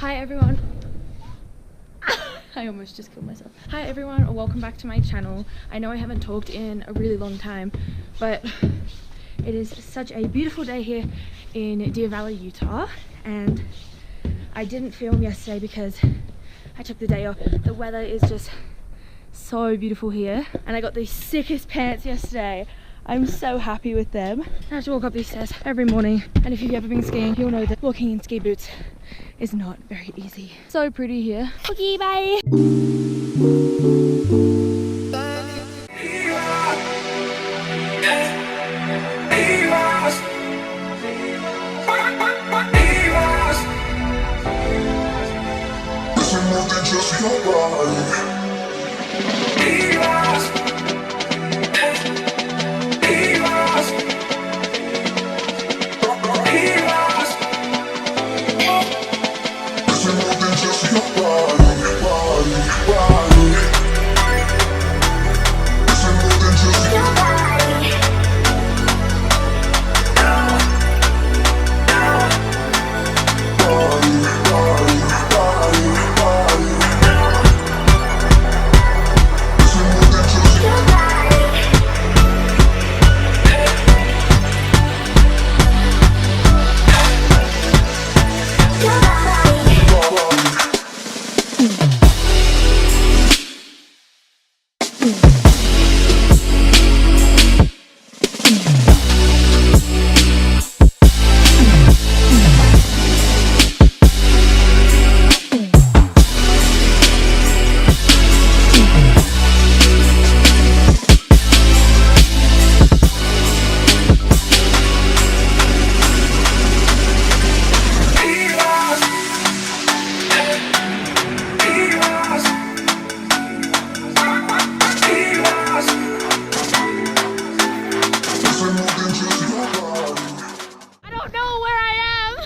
Hi everyone. I almost just killed myself. Hi everyone, welcome back to my channel. I know I haven't talked in a really long time, but it is such a beautiful day here in Deer Valley, Utah, and I didn't film yesterday because I took the day off. The weather is just so beautiful here, and I got the sickest pants yesterday. I'm so happy with them. I have to walk up these stairs every morning, and if you've ever been skiing, you'll know that walking in ski boots is not very easy. So pretty here. Okay, bye. Just your body.